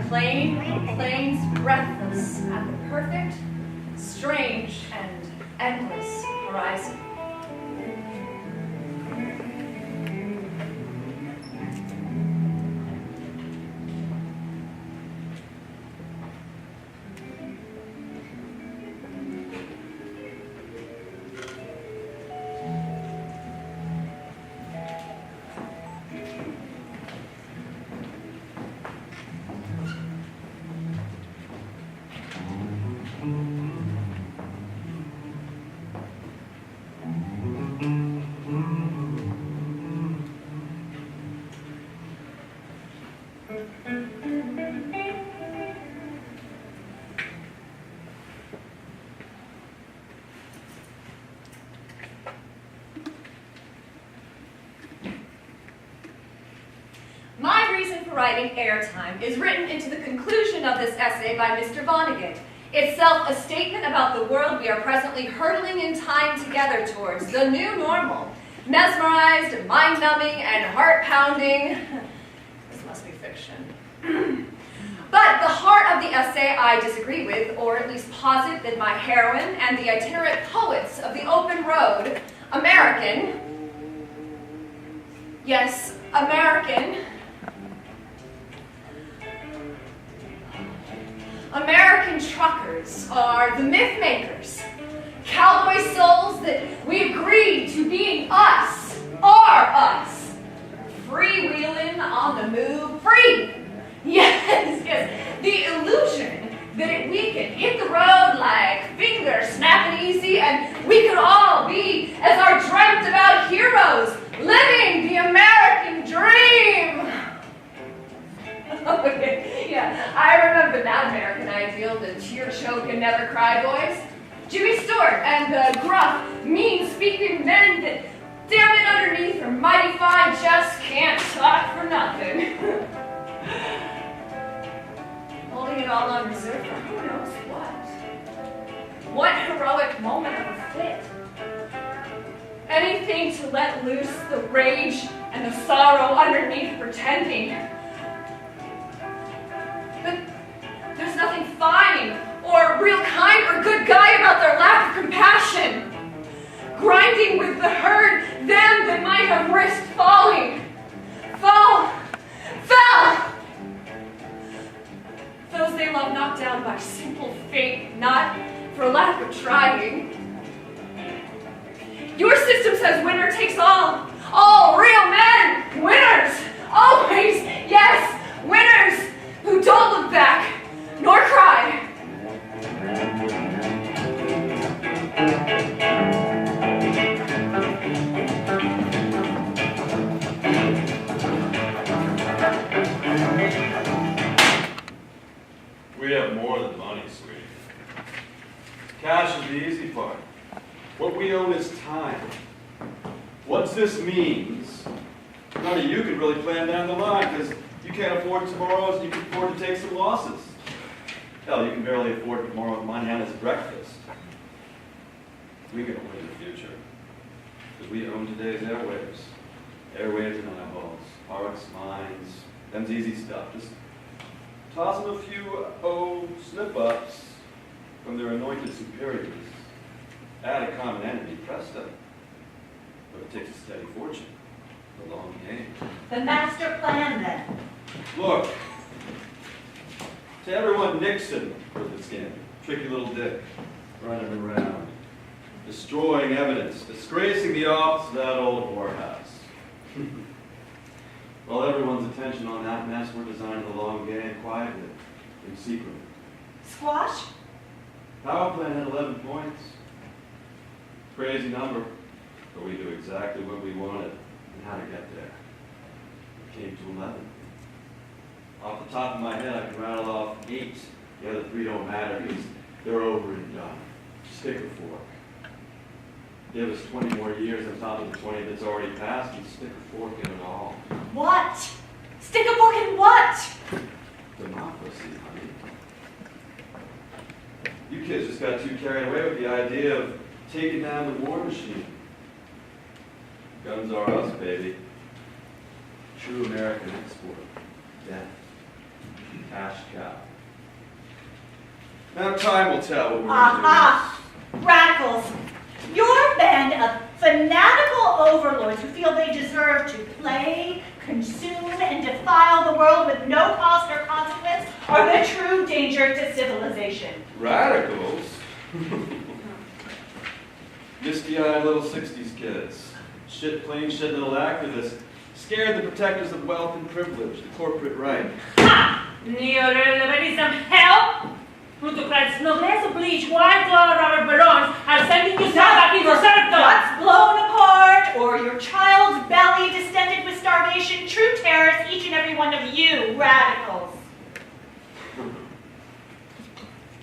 plains breathless at the perfect, strange, and endless horizon. Writing airtime is written into the conclusion of this essay by Mr. Vonnegut, itself a statement about the world we are presently hurtling in time together towards, the new normal, mesmerized, mind-numbing, and heart-pounding. This must be fiction. But the heart of the essay I disagree with, or at least posit that my heroine and the itinerant poets of the open road, American, yes, American truckers are the myth makers, cowboy souls that we agreed to being us, are us, freewheeling on the move, free. Yes, the illusion that we could hit the road like fingers snapping easy and we could all be, as our dreamt about heroes, living the American dream. Okay, yeah, I remember that American ideal, the tear-choking, never-cry boys. Jimmy Stewart and the gruff, mean-speaking men that, damn it, underneath are mighty fine, just can't talk for nothing. Holding it all on reserve for who knows what. What heroic moment of a fit. Anything to let loose the rage and the sorrow underneath pretending. But there's nothing fine or real kind or good guy about their lack of compassion. Grinding with the herd, them that might have risked falling. Fell! Those they love knocked down by simple fate, not for lack of trying. Your system says winner takes all real men, winners, always, yes, winners, who don't look back, nor cry. We have more than money, sweetie. Cash is the easy part. What we own is time. What this means, none of you can really plan down the line because you can't afford tomorrows and you can afford to take some losses. Hell, you can barely afford tomorrow with Montana's breakfast. We can own the future because we own today's airwaves. Airwaves and eyeballs, hearts, minds, them's easy stuff. Just toss them a few, slip-ups from their anointed superiors. Add a common enemy, presto. But it takes a steady fortune, a long game. The master plan, then. Look, to everyone Nixon with its in, tricky little dick, running around, destroying evidence, disgracing the office of that old whorehouse. While everyone's attention on that mess, we're designing the long game quietly, in secret. Squash? Power plant had 11 points. Crazy number, but we knew exactly what we wanted and how to get there. We came to 11. Off the top of my head, I can rattle off 8. The other 3 don't matter because they're over and done. Stick or fork. Give us 20 more years on top of the 20 that's already passed and stick a fork in it all. What? Stick a fork in what? Democracy, honey. You kids just got too carried away with the idea of taking down the war machine. Guns are us, baby. True American export. Death. Cash cow. Now time will tell what we're Aha! Radicals! Your band of fanatical overlords who feel they deserve to play, consume, and defile the world with no cost or consequence are the true danger to civilization. Radicals? Misty-eyed little 60s kids. Plain shit little activists. Scared the protectors of wealth and privilege, the corporate right. Ha! Neoliberalism, help! Plutocrats, noblesse oblige, white-collar robber barons are sending you back into serfdom! Guts blown apart, or your child's belly distended with starvation, true terrorists, each and every one of you, radicals.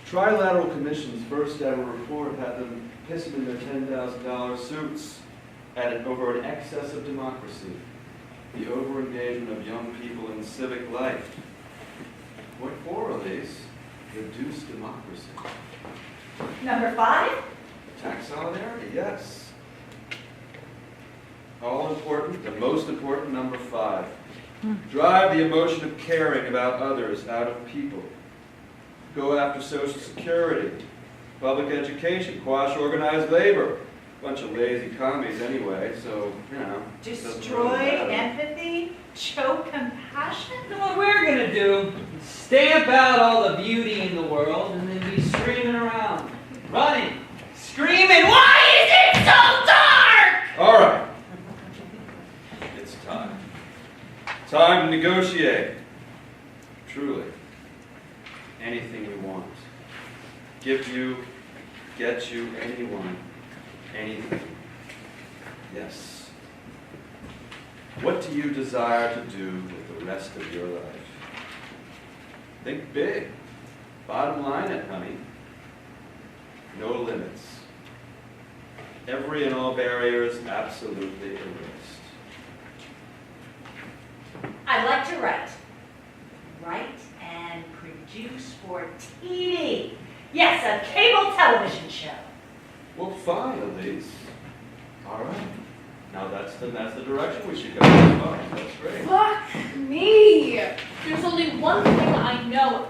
Trilateral Commission's first ever report had them pissing in their $10,000 suits over an excess of democracy, the over-engagement of young people in civic life. What for, Elise? Reduced democracy. Number 5? Tax solidarity, yes. All important, the most important, number 5. Drive the emotion of caring about others out of people. Go after Social Security, public education, quash organized labor. Bunch of lazy commies anyway, so, you know. Destroy empathy, show compassion? You know what we're gonna do? Stamp out all the beauty in the world and then be screaming around. Running, screaming, why is it so dark? All right. It's time. Time to negotiate. Truly. Anything we want. Give you, get you, anyone, anything. Yes. What do you desire to do with the rest of your life? Think big. Bottom line it, honey. No limits. Every and all barriers absolutely erased. I like to write. Write and produce for TV. Yes, a cable television show. Well, fine, Elise. All right. Now that's the direction we should go. Fine, that's great. Fuck me! There's only one thing I know,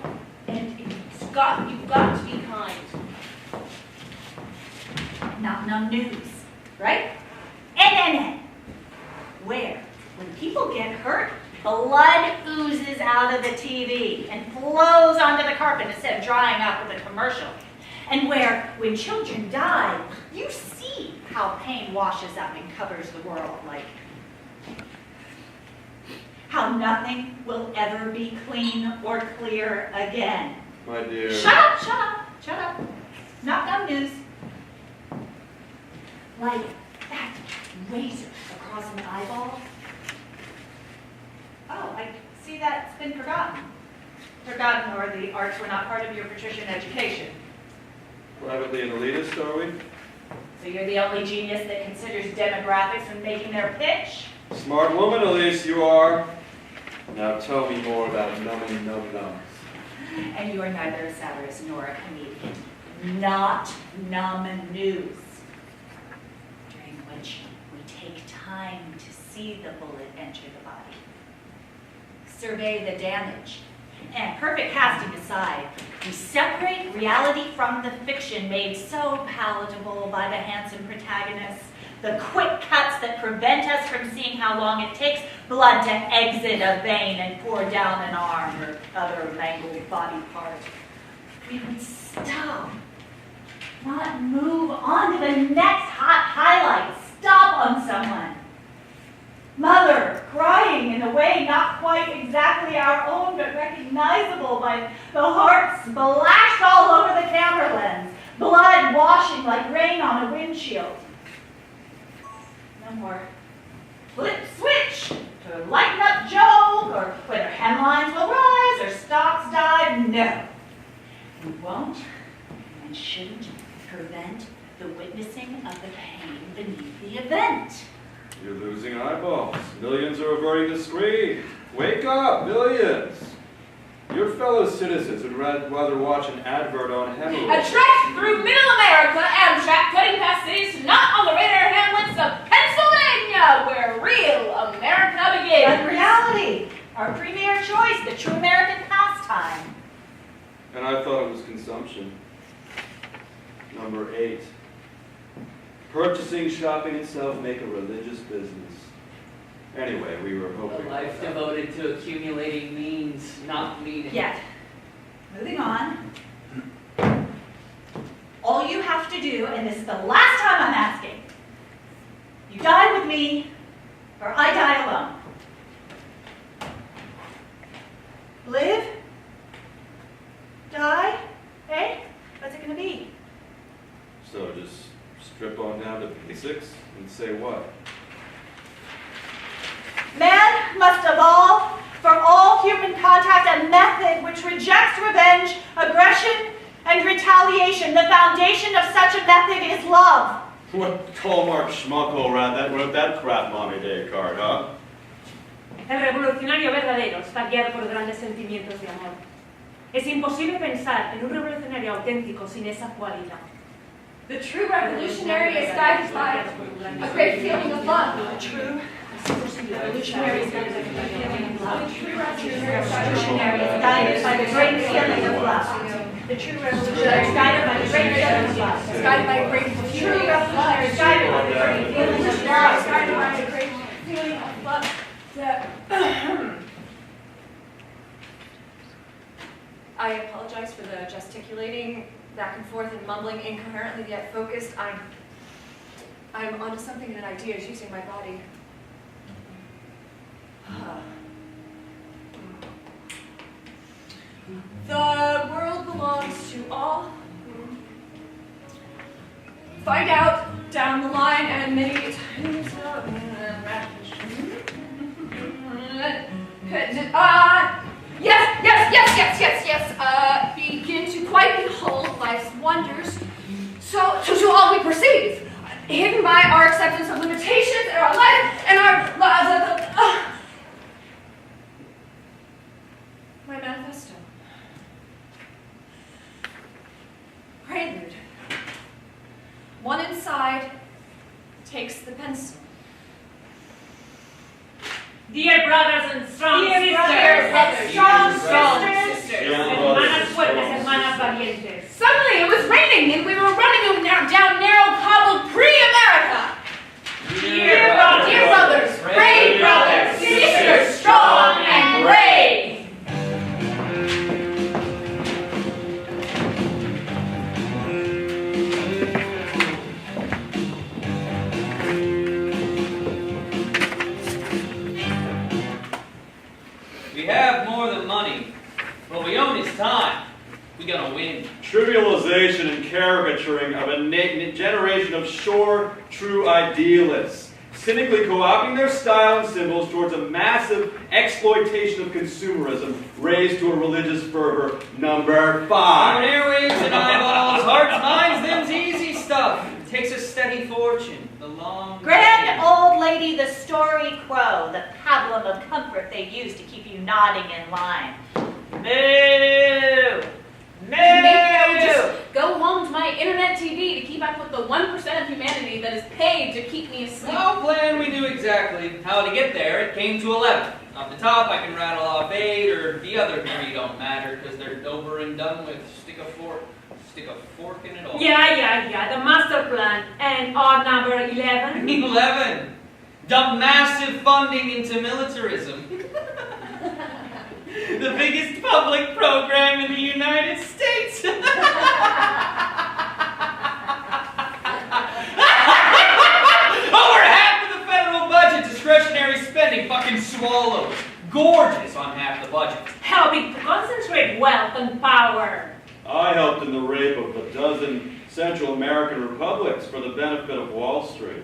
and you've got to be kind. Not news, right? NNN. Where, when people get hurt, blood oozes out of the TV and flows onto the carpet instead of drying up with a commercial. And where, when children die, you see how pain washes up and covers the world, like how nothing will ever be clean or clear again. My dear. Shut up, shut up, shut up. Not news. Like that razor across an eyeball. Oh, I see that's been forgotten. Forgotten, or the arts were not part of your patrician education. Privately an elitist, are we? So you're the only genius that considers demographics when making their pitch? Smart woman, Elise, you are. Now tell me more about numbing num-nums. And you are neither a satirist nor a comedian. Not numb news. During which we take time to see the bullet enter the body. Survey the damage. And perfect casting aside, we separate reality from the fiction made so palatable by the handsome protagonists, the quick cuts that prevent us from seeing how long it takes blood to exit a vein and pour down an arm or other mangled body part. We would stop, not move on to the next hot highlight, stop on someone. Mother crying in a way not quite exactly our own, but recognizable by the heart splashed all over the camera lens, blood washing like rain on a windshield. No more flip switch to lighten up joke, or whether hemlines will rise or stocks dive. No, we won't and shouldn't prevent the witnessing of the pain beneath the event. You're losing eyeballs. Millions are averting the screen. Wake up, millions. Your fellow citizens would rather watch an advert on hemorrhoids. A trek through Middle America, Amtrak cutting past cities not on the radar hamlets of Pennsylvania, where real America begins. But reality, our premier choice, the true American power. seeing shopping itself make a religious business. Anyway, we were A hoping... life devoted to accumulating means, not meaning. Yet, moving on. All you have to do, and this is the last time I'm asking, you die with me, or I die alone. Live? Die? Eh? What's it gonna be? So just strip on down to basics and say what? Man must evolve for all human contact a method which rejects revenge, aggression, and retaliation. The foundation of such a method is love. What Hallmark schmuckhole that wrote that crap mommy day card, huh? El revolucionario verdadero está guiado por grandes sentimientos de amor. Es imposible pensar en un revolucionario auténtico sin esa cualidad. The true revolutionary is guided by a great feeling of love. The true revolutionary is guided by the great feeling of love. The true revolutionary is guided by the great feeling of love. The true revolutionary is guided by the great feeling of love. It's guided by a great True revolutionary is guided by the great feeling of love. It's guided by a great feeling of love. I apologize for the gesticulating back and forth and mumbling incoherently yet focused. I'm onto something and an idea is using my body. The world belongs to all. Find out down the line and many times. Yes. Begin to quite behold life's wonders. So to all we perceive, hidden by our acceptance of limitations in our life and our my manifesto. Prelude. One inside takes the pencil. Dear brothers and strong sisters, hermanas fuertes, hermanas valientes. Suddenly it was raining and we were running down narrow cobbled pre-America. Dear brothers, brave brothers, sisters, strong and brave. We have more than money. What we own is time. We gonna win. Trivialization and caricaturing of a generation of sure, true idealists, cynically co-opting their style and symbols towards a massive exploitation of consumerism raised to a religious fervor. Number On 5. airwaves and eyeballs, hearts, minds, them's easy stuff. It takes a steady fortune. The long Grand old lady, the story crow, the pablum of comfort they use to keep you nodding in line. Moo! Maybe I would just go home to my internet TV to keep up with the 1% of humanity that is paid to keep me asleep. No plan we knew exactly how to get there. It came to 11. Off the top, I can rattle off 8, or the other 3 don't matter because they're over and done with. Stick a fork in it all. Yeah, the master plan. And on number 11? 11. Dump massive funding into militarism. The biggest public program in the United States. Over half of the federal budget, discretionary spending, fucking swallows. Gorgeous on half the budget. Helping to concentrate wealth and power. I helped in the rape of a dozen Central American republics for the benefit of Wall Street.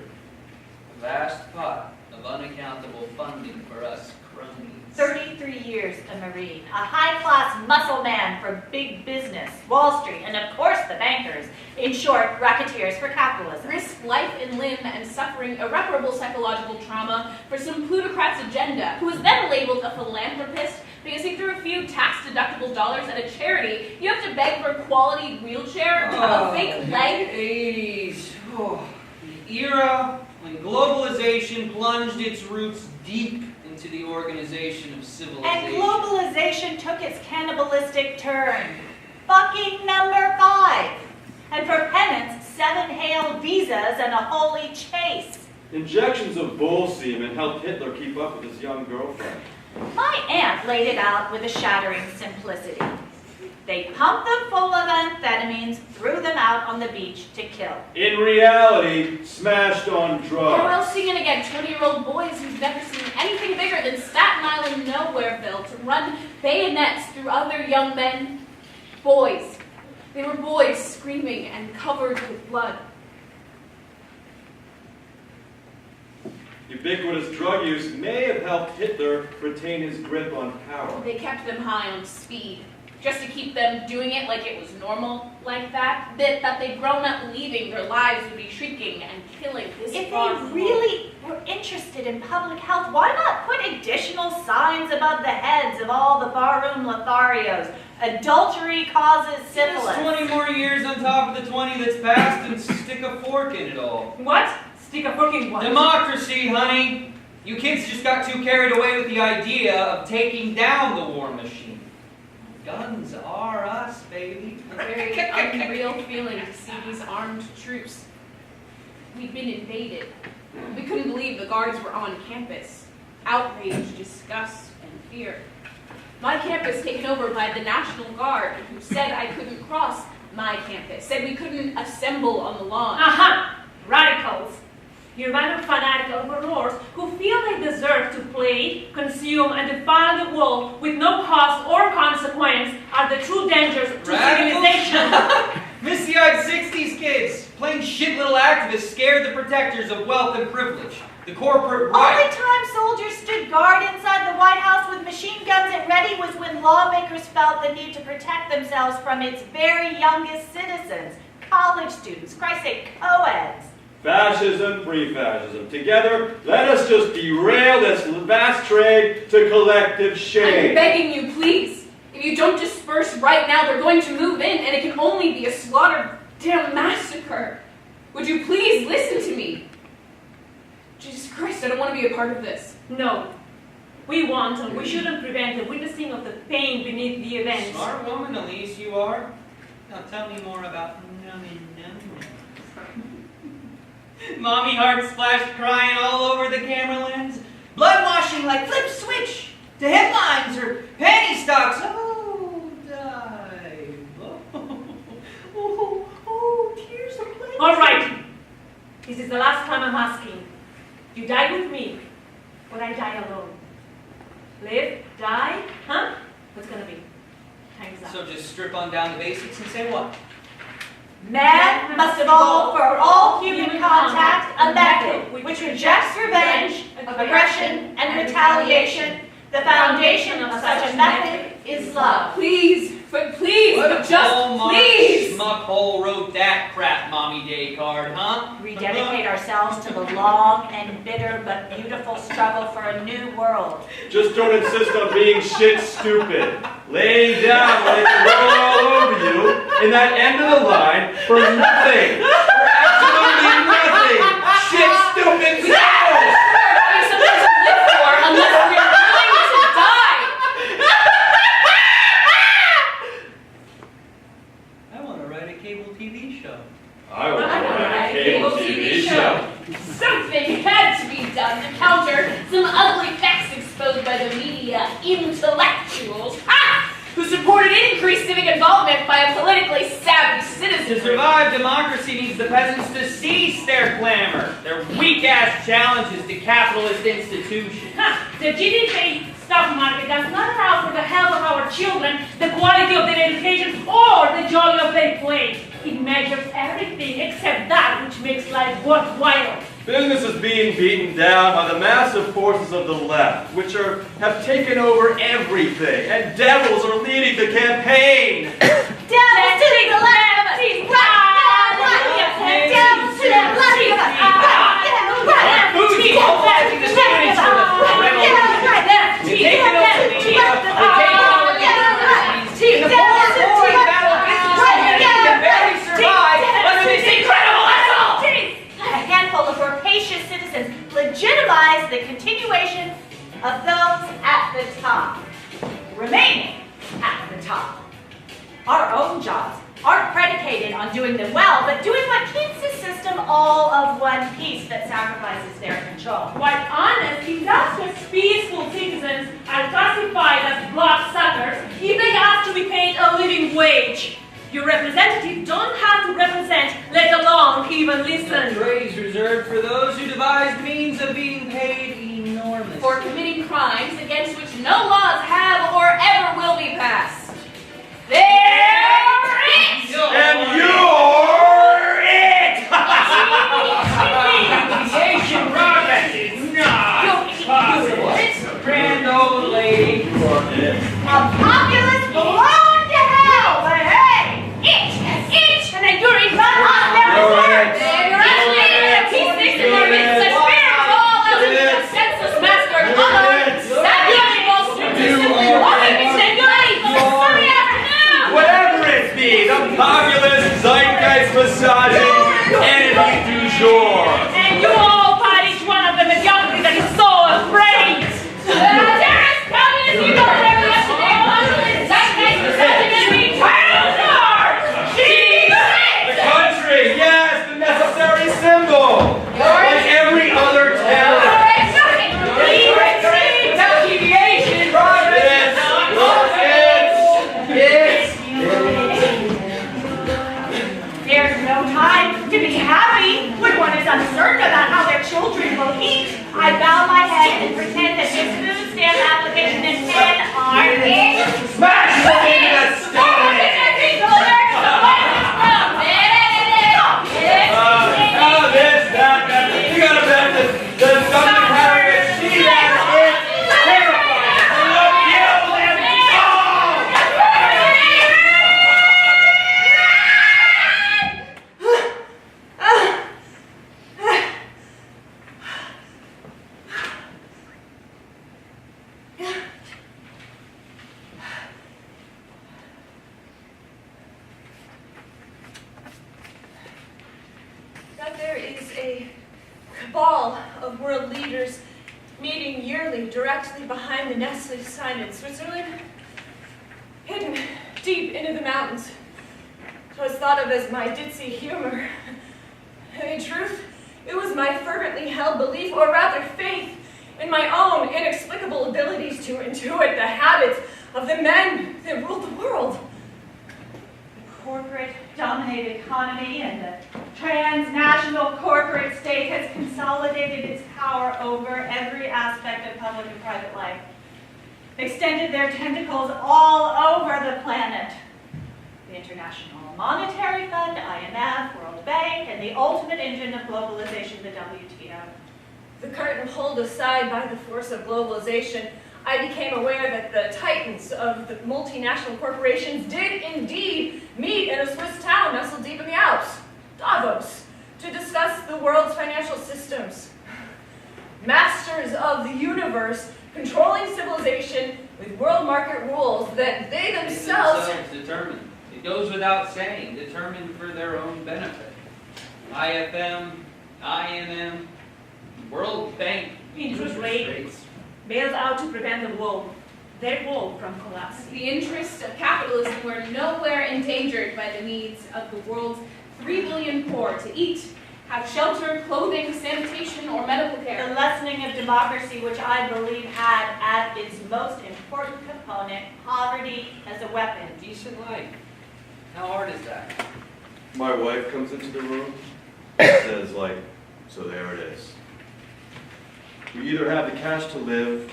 A vast pot of unaccountable funding for us cronies. 33 years a Marine, a high-class muscle man for big business, Wall Street, and of course the bankers. In short, racketeers for capitalism. Risk life and limb and suffering irreparable psychological trauma for some plutocrat's agenda, who was then labeled a philanthropist because he threw a few tax-deductible dollars at a charity. You have to beg for a quality wheelchair, a fake leg. 80s. Oh, the era when globalization plunged its roots deep into the organization of civilization. And globalization took its cannibalistic turn. Fucking number 5. And for penance, 7 Hail visas and a holy chase. Injections of bull semen helped Hitler keep up with his young girlfriend. My aunt laid it out with a shattering simplicity. They pumped them full of amphetamines, threw them out on the beach to kill. In reality, smashed on Or drugs. else singing again 20-year-old boys who've never seen anything bigger than Staten Island Nowhereville to run bayonets through other young men. Boys. They were boys screaming and covered with blood. Ubiquitous drug use may have helped Hitler retain his grip on power. They kept them high on speed, just to keep them doing it like it was normal, like that they'd grown up believing their lives would be shrieking and killing this If far they from really were interested in public health, why not put additional signs above the heads of all the barroom Lotharios? Adultery causes syphilis. Just 20 more years on top of the 20 that's passed and stick a fork in it all. What? Stick a fork in what? Democracy, honey. You kids just got too carried away with the idea of taking down the war machine. Guns are us, baby. A very unreal feeling to see these armed troops. We'd been invaded. We couldn't believe the guards were on campus. Outrage, disgust, and fear. My campus taken over by the National Guard, who said I couldn't cross my campus, said we couldn't assemble on the lawn. Aha! Radicals. Urbano fanatic overlords who feel they deserve to play, consume, and defile the world with no cause or consequence are the true dangers to civilization. Misty-eyed 60s kids, plain shit little activists scared the protectors of wealth and privilege. The corporate Only right. time soldiers stood guard inside the White House with machine guns at ready was when lawmakers felt the need to protect themselves from its very youngest citizens, college students, Christ's sake, co-eds. Fascism, pre-fascism. Together, let us just derail this vast trade to collective I'm shame. begging you, please. If you don't disperse right now, they're going to move in, and it can only be a slaughter, damn massacre. Would you please listen to me? Jesus Christ, I don't want to be a part of this. No. We want and we shouldn't prevent the witnessing of the pain beneath the events. Smart woman, Elise, you are. Now tell me more about nummy. Mommy heart splashed crying all over the camera lens. Blood washing like flip switch to headlines or panty stocks. Oh, dive. Oh, tears of plenty. All right. This is the last time I'm asking. You die with me, or I die alone. Live, die, huh? What's gonna be? Time's up. So just strip on down the basics and say what? Man must evolve for all human contact a method which rejects revenge, aggression, and retaliation. The foundation of such a method is love. Please, but please, What but a just Hallmark please. schmuckhole wrote that crap Mommy Day card, huh? Rededicate ourselves to the long and bitter but beautiful struggle for a new world. Just don't insist on being shit stupid. Laying down when they can roll all over you in that end of the line for nothing. For absolutely nothing. Shit stupid selves. Having something to live for unless we're willing to die. I want to write a cable TV show. I want to write a cable TV show. Something had to be done to counter some ugly facts exposed by the media intellectuals, who supported increased civic involvement by a politically savvy To citizenry. survive, democracy needs the peasants to cease their clamor, their weak-ass challenges to capitalist institutions. The GDP stock market does not allow for the health of our children, the quality of their education, or the joy of their play. It measures everything except that which makes life worthwhile. Business is being beaten down by the massive forces of the left, which have taken over everything, and devils are leading the campaign. Devils to the left! Devils to the left! Who's mobilizing the students for the revolution? You're taking over the media, you're taking over the universities, and the boring battle of business community can barely survive under this incredible assault! A handful of rapacious citizens legitimize the continuation of those at the top, remaining at the top. Our own jobs aren't predicated on doing them well, but doing what keeps system all of one piece that sacrifices their control. While honest, industrious, peaceful citizens are classified as bloodsuckers if they ask to be paid a living wage. Your representative don't have to represent, let alone even listen. The praise reserved for those who devise means of being paid enormously. For committing crimes against which no laws have or ever will be passed. They're rich! And you're it! Association progress is not possible. Grand old lady. A populace blown to hell, but hey, it, and then you're even on their reserves. They're estimated at peaceniks in their midst, such fear of all else than a senseless master of honor, savagely most simply walking continually from the sunny afternoon. Whatever it be, the populist zeitgeist massaging enemy du jour. And you all fight each one of the mediocrity that is so afraid. Terrorist communists, you know whatever yesterday was. Zeitgeist massaging enemy The country, yes, the necessary symbol. Like every other terror. Without deviation, progress There's no time to be happy when one is uncertain about how their children will eat. I bow my head and pretend that this food stamp application and pen are it. Smash it into the stone. This, that. You gotta bet that the Southern Paris, she has it terrifying. We'll kill them That there is a cabal of world leaders meeting yearly directly behind the Nestle sign in Switzerland, hidden deep into the mountains. It was thought of as my ditzy humor. In truth, it was my fervently held belief, or rather faith, in my own inexplicable abilities to intuit the habits of the men that ruled the world. The corporate-dominated economy and the transnational corporate state has consolidated its power over every aspect of public and private life, extended their tentacles all over the planet. The International Monetary Fund, IMF, World Bank, and the ultimate engine of globalization, the WTO. The curtain pulled aside by the force of globalization, I became aware that the titans of the multinational corporations did indeed meet in a Swiss town nestled deep in the Alps, Davos, to discuss the world's financial systems. Masters of the universe, controlling civilization with world market rules that they themselves determine. It goes without saying, determined for their own benefit. IFM, IMM, World Bank, Interest rates bailed out to prevent their wool from collapsing. The interests of capitalism were nowhere endangered by the needs of the world's 3 billion poor to eat, have shelter, clothing, sanitation, or medical The care. lessening of democracy, which I believe had at its most important component poverty as a weapon. decent life. How hard is that? My wife comes into the room and says, like, so there it is. We either have the cash to live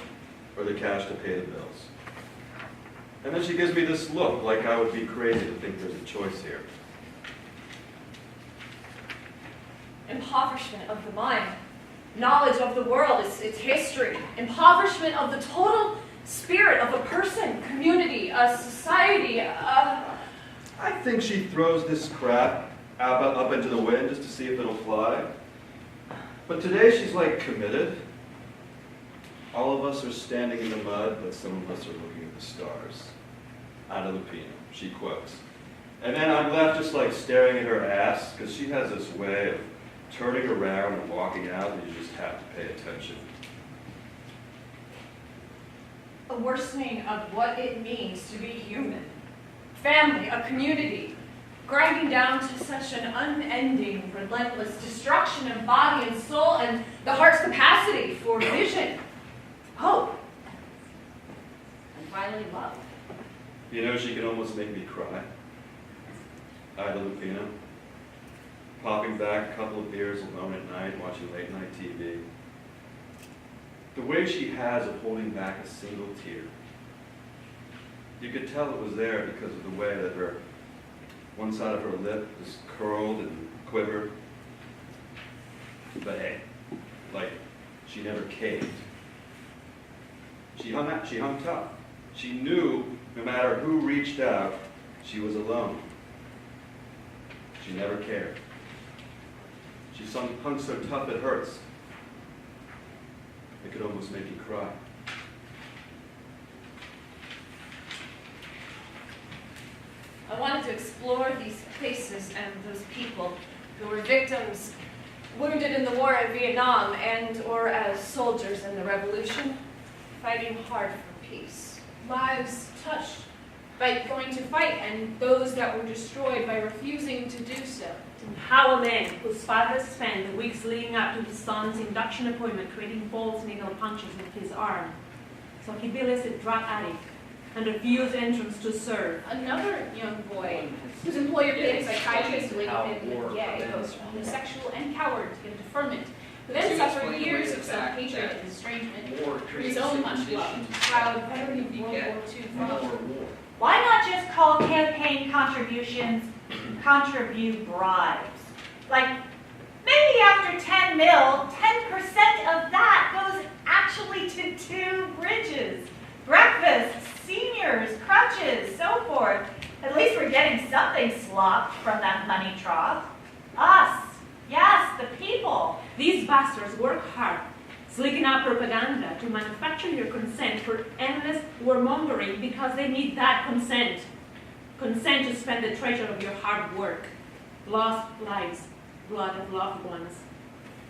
or the cash to pay the bills. And then she gives me this look like I would be crazy to think there's a choice here. impoverishment of the mind, knowledge of the world, its history, impoverishment of the total spirit of a person, community, a society, I think she throws this crap up into the wind just to see if it'll fly. But today she's like committed. All of us are standing in the mud, but some of us are looking at the stars. Out of the Pino, she quotes. And then I'm left just like staring at her ass, because she has this way of turning around and walking out, and you just have to pay attention. a worsening of what it means to be human. Family, a community. grinding down to such an unending, relentless destruction of body and soul and the heart's capacity for vision, hope, and finally love. You know, she can almost make me cry. Ida Lupino, popping back a couple of beers alone at night, watching late night TV. The way she has of holding back a single tear. You could tell it was there because of the way that one side of her lip was curled and quivered. But hey, like, she never caved. She hung tough. She knew no matter who reached out, she was alone. She never cared. She hung so tough it hurts. It could almost make you cry. I wanted to explore these places and those people who were victims, wounded in the war in Vietnam and or as soldiers in the revolution, fighting hard for peace. Lives touched by going to fight and those that were destroyed by refusing to do so. And how a man whose father spent the weeks leading up to his son's induction appointment creating false needle punches with his arm, so he'd be listed drug addict and refused entrance to serve. Another young boy whose employer paid a psychiatrist to label him gay, both homosexual and coward to get a deferment, who then suffered years of self-hatred and estrangement for his own much-loved, proud veteran of World War II father. Why not just call campaign contributions contribute bribes? Like, maybe after 10 mil, 10% of that goes actually to 2 bridges, breakfasts, seniors, crutches, so forth. At least we're getting something slopped from that money trough. Us, yes, the people. These bastards work hard, slicking up propaganda to manufacture your consent for endless warmongering because they need that consent. Consent to spend the treasure of your hard work, lost lives, blood of loved ones.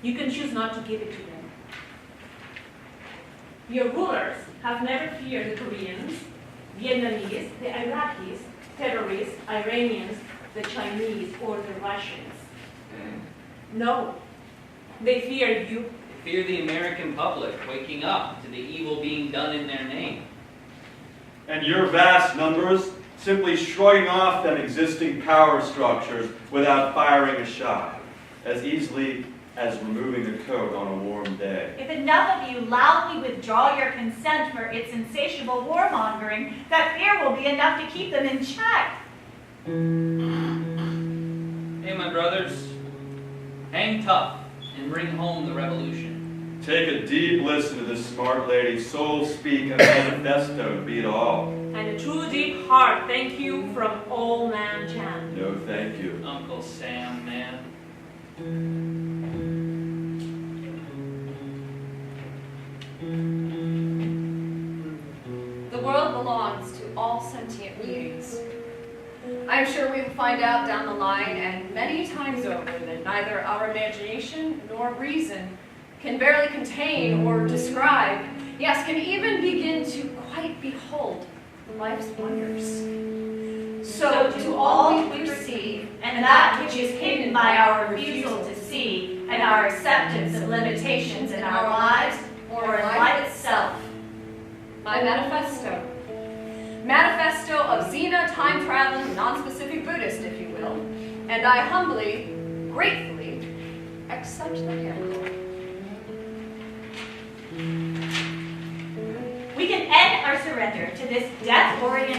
You can choose not to give it to them. Your rulers have never feared the Koreans, Vietnamese, the Iraqis, terrorists, Iranians, the Chinese, or the Russians. No, they fear you. Fear the American public waking up to the evil being done in their name. And your vast numbers simply shrugging off them existing power structures without firing a shot, as easily as removing a coat on a warm day. If enough of you loudly withdraw your consent for its insatiable warmongering, that fear will be enough to keep them in check. Hey, my brothers, hang tough and bring home the revolution. Take a deep listen to this smart lady's soul-speak and manifesto to beat all. And a true deep heart thank you from Old Man Chan. No thank you. Uncle Sam, man. The world belongs to all sentient beings. I'm sure we will find out down the line and many times over that neither our imagination nor reason can barely contain or describe, yes, can even begin to quite behold life's wonders. So to all we perceive, And that which is hidden by our refusal to see, and our acceptance of limitations in our lives or in life itself. my manifesto. Manifesto of Xena, time-traveling, non-specific Buddhist, if you will. And I humbly, gratefully, accept the handle. We can end our surrender to this death-oriented